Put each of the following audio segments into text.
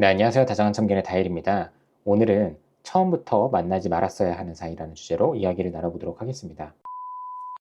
네, 안녕하세요. 다정한 참견의 다일입니다. 오늘은 처음부터 만나지 말았어야 하는 사이라는 주제로 이야기를 나눠보도록 하겠습니다.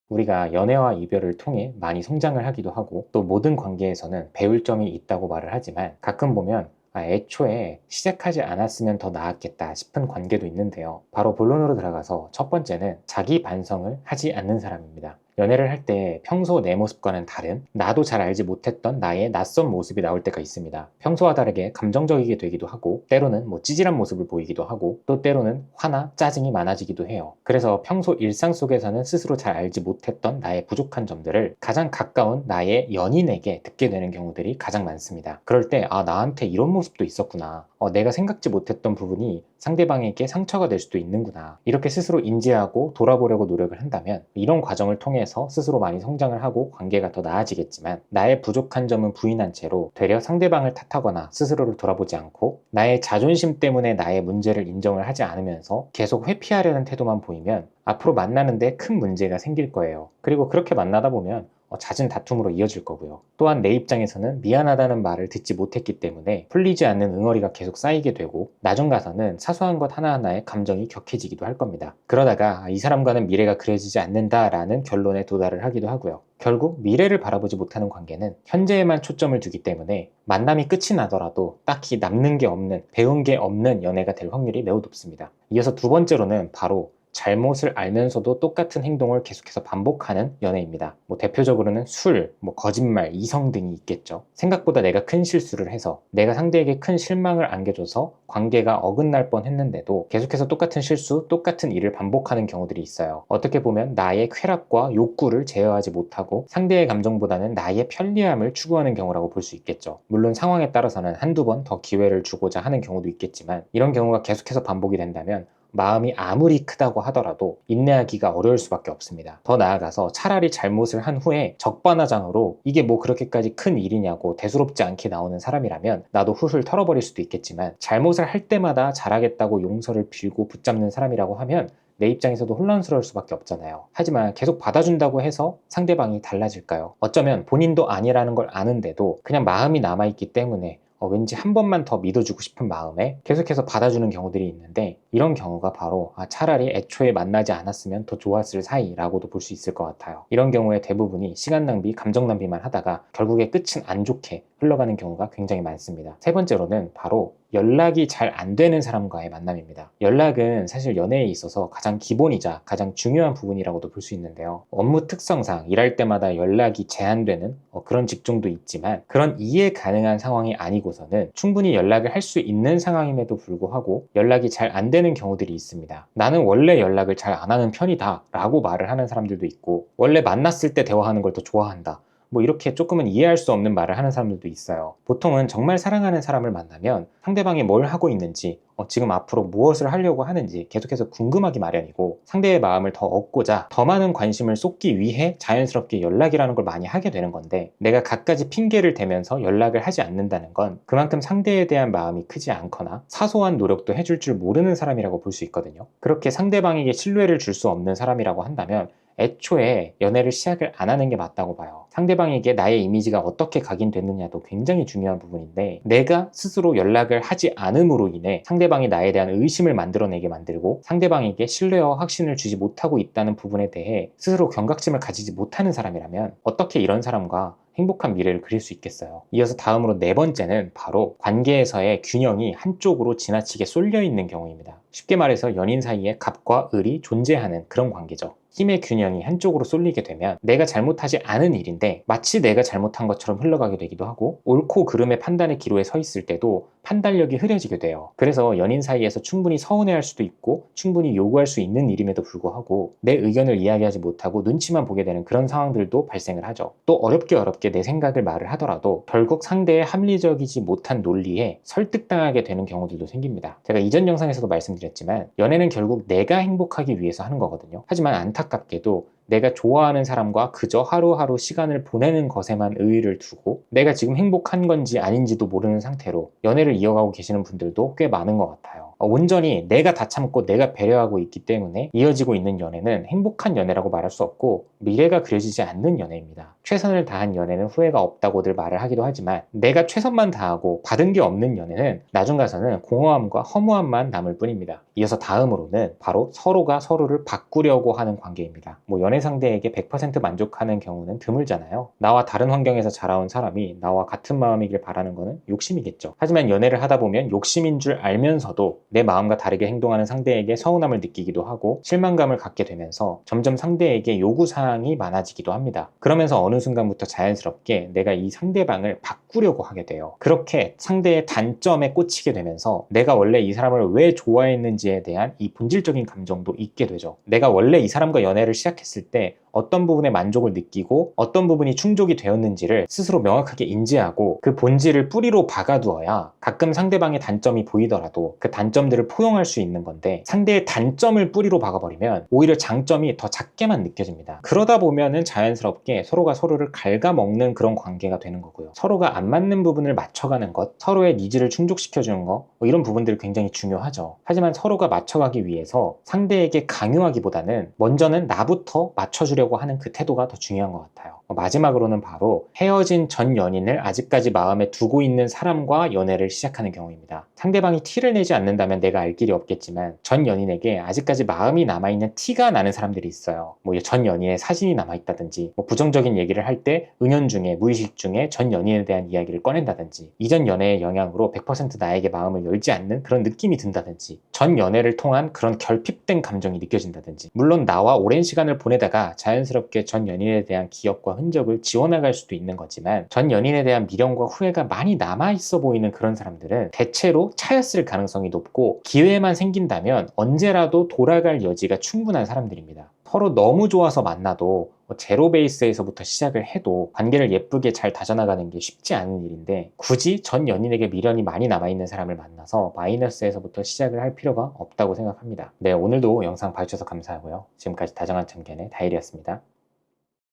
우리가 연애와 이별을 통해 많이 성장을 하기도 하고 또 모든 관계에서는 배울 점이 있다고 말을 하지만 가끔 보면 애초에 시작하지 않았으면 더 나았겠다 싶은 관계도 있는데요. 바로 본론으로 들어가서 첫 번째는 자기 반성을 하지 않는 사람입니다. 연애를 할 때 평소 내 모습과는 다른 나도 잘 알지 못했던 나의 낯선 모습이 나올 때가 있습니다. 평소와 다르게 감정적이게 되기도 하고 때로는 찌질한 모습을 보이기도 하고 또 때로는 화나 짜증이 많아지기도 해요. 그래서 평소 일상 속에서는 스스로 잘 알지 못했던 나의 부족한 점들을 가장 가까운 나의 연인에게 듣게 되는 경우들이 가장 많습니다. 그럴 때 나한테 이런 모습도 있었구나. 내가 생각지 못했던 부분이 상대방에게 상처가 될 수도 있는구나. 이렇게 스스로 인지하고 돌아보려고 노력을 한다면 이런 과정을 통해서 스스로 많이 성장을 하고 관계가 더 나아지겠지만 나의 부족한 점은 부인한 채로 되려 상대방을 탓하거나 스스로를 돌아보지 않고 나의 자존심 때문에 나의 문제를 인정을 하지 않으면서 계속 회피하려는 태도만 보이면 앞으로 만나는데 큰 문제가 생길 거예요. 그리고 그렇게 만나다 보면 잦은 다툼으로 이어질 거고요. 또한 내 입장에서는 미안하다는 말을 듣지 못했기 때문에 풀리지 않는 응어리가 계속 쌓이게 되고 나중 가서는 사소한 것 하나하나에 감정이 격해지기도 할 겁니다. 그러다가 이 사람과는 미래가 그려지지 않는다라는 결론에 도달을 하기도 하고요. 결국 미래를 바라보지 못하는 관계는 현재에만 초점을 두기 때문에 만남이 끝이 나더라도 딱히 남는 게 없는, 배운 게 없는 연애가 될 확률이 매우 높습니다. 이어서 두 번째로는 바로 잘못을 알면서도 똑같은 행동을 계속해서 반복하는 연애입니다. 대표적으로는 술, 거짓말, 이성 등이 있겠죠. 생각보다 내가 큰 실수를 해서 내가 상대에게 큰 실망을 안겨줘서 관계가 어긋날 뻔했는데도 계속해서 똑같은 실수, 똑같은 일을 반복하는 경우들이 있어요. 어떻게 보면 나의 쾌락과 욕구를 제어하지 못하고 상대의 감정보다는 나의 편리함을 추구하는 경우라고 볼 수 있겠죠. 물론 상황에 따라서는 한두 번 더 기회를 주고자 하는 경우도 있겠지만 이런 경우가 계속해서 반복이 된다면 마음이 아무리 크다고 하더라도 인내하기가 어려울 수밖에 없습니다. 더 나아가서 차라리 잘못을 한 후에 적반하장으로 이게 그렇게까지 큰 일이냐고 대수롭지 않게 나오는 사람이라면 나도 훌훌 털어버릴 수도 있겠지만 잘못을 할 때마다 잘하겠다고 용서를 빌고 붙잡는 사람이라고 하면 내 입장에서도 혼란스러울 수밖에 없잖아요. 하지만 계속 받아준다고 해서 상대방이 달라질까요? 어쩌면 본인도 아니라는 걸 아는데도 그냥 마음이 남아있기 때문에 왠지 한 번만 더 믿어주고 싶은 마음에 계속해서 받아주는 경우들이 있는데 이런 경우가 바로 차라리 애초에 만나지 않았으면 더 좋았을 사이라고도 볼 수 있을 것 같아요. 이런 경우에 대부분이 시간 낭비, 감정 낭비만 하다가 결국에 끝은 안 좋게 흘러가는 경우가 굉장히 많습니다. 세 번째로는 바로 연락이 잘 안 되는 사람과의 만남입니다. 연락은 사실 연애에 있어서 가장 기본이자 가장 중요한 부분이라고도 볼 수 있는데요. 업무 특성상 일할 때마다 연락이 제한되는 그런 직종도 있지만 그런 이해 가능한 상황이 아니고서는 충분히 연락을 할 수 있는 상황임에도 불구하고 연락이 잘 안 되는 경우들이 있습니다. 나는 원래 연락을 잘 안 하는 편이다 라고 말을 하는 사람들도 있고 원래 만났을 때 대화하는 걸 더 좋아한다. 이렇게 조금은 이해할 수 없는 말을 하는 사람들도 있어요. 보통은 정말 사랑하는 사람을 만나면 상대방이 뭘 하고 있는지 지금 앞으로 무엇을 하려고 하는지 계속해서 궁금하기 마련이고 상대의 마음을 더 얻고자 더 많은 관심을 쏟기 위해 자연스럽게 연락이라는 걸 많이 하게 되는 건데 내가 갖가지 핑계를 대면서 연락을 하지 않는다는 건 그만큼 상대에 대한 마음이 크지 않거나 사소한 노력도 해줄 줄 모르는 사람이라고 볼 수 있거든요. 그렇게 상대방에게 신뢰를 줄 수 없는 사람이라고 한다면 애초에 연애를 시작을 안 하는 게 맞다고 봐요. 상대방에게 나의 이미지가 어떻게 각인됐느냐도 굉장히 중요한 부분인데 내가 스스로 연락을 하지 않음으로 인해 상대방이 나에 대한 의심을 만들어내게 만들고 상대방에게 신뢰와 확신을 주지 못하고 있다는 부분에 대해 스스로 경각심을 가지지 못하는 사람이라면 어떻게 이런 사람과 행복한 미래를 그릴 수 있겠어요. 이어서 다음으로 네 번째는 바로 관계에서의 균형이 한쪽으로 지나치게 쏠려 있는 경우입니다. 쉽게 말해서 연인 사이에 갑과 을이 존재하는 그런 관계죠. 힘의 균형이 한쪽으로 쏠리게 되면 내가 잘못하지 않은 일인데 마치 내가 잘못한 것처럼 흘러가게 되기도 하고 옳고 그름의 판단의 기로에 서 있을 때도 판단력이 흐려지게 돼요. 그래서 연인 사이에서 충분히 서운해할 수도 있고 충분히 요구할 수 있는 일임에도 불구하고 내 의견을 이야기하지 못하고 눈치만 보게 되는 그런 상황들도 발생을 하죠. 또 어렵게 내 생각을 말을 하더라도 결국 상대의 합리적이지 못한 논리에 설득당하게 되는 경우들도 생깁니다. 제가 이전 영상에서도 말씀드렸지만 연애는 결국 내가 행복하기 위해서 하는 거거든요. 하지만 안타깝게도 내가 좋아하는 사람과 그저 하루하루 시간을 보내는 것에만 의의를 두고 내가 지금 행복한 건지 아닌지도 모르는 상태로 연애를 이어가고 계시는 분들도 꽤 많은 것 같아요. 온전히 내가 다 참고 내가 배려하고 있기 때문에 이어지고 있는 연애는 행복한 연애라고 말할 수 없고 미래가 그려지지 않는 연애입니다. 최선을 다한 연애는 후회가 없다고들 말을 하기도 하지만 내가 최선만 다하고 받은 게 없는 연애는 나중 가서는 공허함과 허무함만 남을 뿐입니다. 이어서 다음으로는 바로 서로가 서로를 바꾸려고 하는 관계입니다. 연애 상대에게 100% 만족하는 경우는 드물잖아요. 나와 다른 환경에서 자라온 사람이 나와 같은 마음이길 바라는 거는 욕심이겠죠. 하지만 연애를 하다 보면 욕심인 줄 알면서도 내 마음과 다르게 행동하는 상대에게 서운함을 느끼기도 하고 실망감을 갖게 되면서 점점 상대에게 요구사항이 많아지기도 합니다. 그러면서 어느 순간부터 자연스럽게 내가 이 상대방을 바꾸려고 하게 돼요. 그렇게 상대의 단점에 꽂히게 되면서 내가 원래 이 사람을 왜 좋아했는지에 대한 이 본질적인 감정도 있게 되죠. 내가 원래 이 사람과 연애를 시작했을 때 어떤 부분에 만족을 느끼고 어떤 부분이 충족이 되었는지를 스스로 명확하게 인지하고 그 본질을 뿌리로 박아두어야 가끔 상대방의 단점이 보이더라도 그 단점들을 포용할 수 있는 건데, 상대의 단점을 뿌리로 박아버리면 오히려 장점이 더 작게만 느껴집니다. 그러다 보면은 자연스럽게 서로가 서로를 갉아먹는 그런 관계가 되는 거고요. 서로가 안 맞는 부분을 맞춰가는 것, 서로의 니즈를 충족시켜주는 것, 이런 부분들이 굉장히 중요하죠. 하지만 서로가 맞춰가기 위해서 상대에게 강요하기보다는 먼저는 나부터 맞춰주려고 하는 그 태도가 더 중요한 것 같아요. 마지막으로는 바로 헤어진 전 연인을 아직까지 마음에 두고 있는 사람과 연애를 시작하는 경우입니다. 상대방이 티를 내지 않는다면 내가 알 길이 없겠지만 전 연인에게 아직까지 마음이 남아있는 티가 나는 사람들이 있어요. 전 연인의 사진이 남아있다든지, 부정적인 얘기를 할 때 은연중에 무의식 중에 전 연인에 대한 이야기를 꺼낸다든지, 이전 연애의 영향으로 100% 나에게 마음을 열지 않는 그런 느낌이 든다든지, 전 연애를 통한 그런 결핍된 감정이 느껴진다든지, 물론 나와 오랜 시간을 보내다가 자연스럽게 전 연인에 대한 기억과 흔적을 지워나갈 수도 있는 거지만, 전 연인에 대한 미련과 후회가 많이 남아있어 보이는 그런 사람들은 대체로 차였을 가능성이 높고 기회만 생긴다면 언제라도 돌아갈 여지가 충분한 사람들입니다. 서로 너무 좋아서 만나도 제로 베이스에서부터 시작을 해도 관계를 예쁘게 잘 다져나가는 게 쉽지 않은 일인데, 굳이 전 연인에게 미련이 많이 남아있는 사람을 만나서 마이너스에서부터 시작을 할 필요가 없다고 생각합니다. 네, 오늘도 영상 봐주셔서 감사하고요. 지금까지 다정한 참견의 다일이었습니다.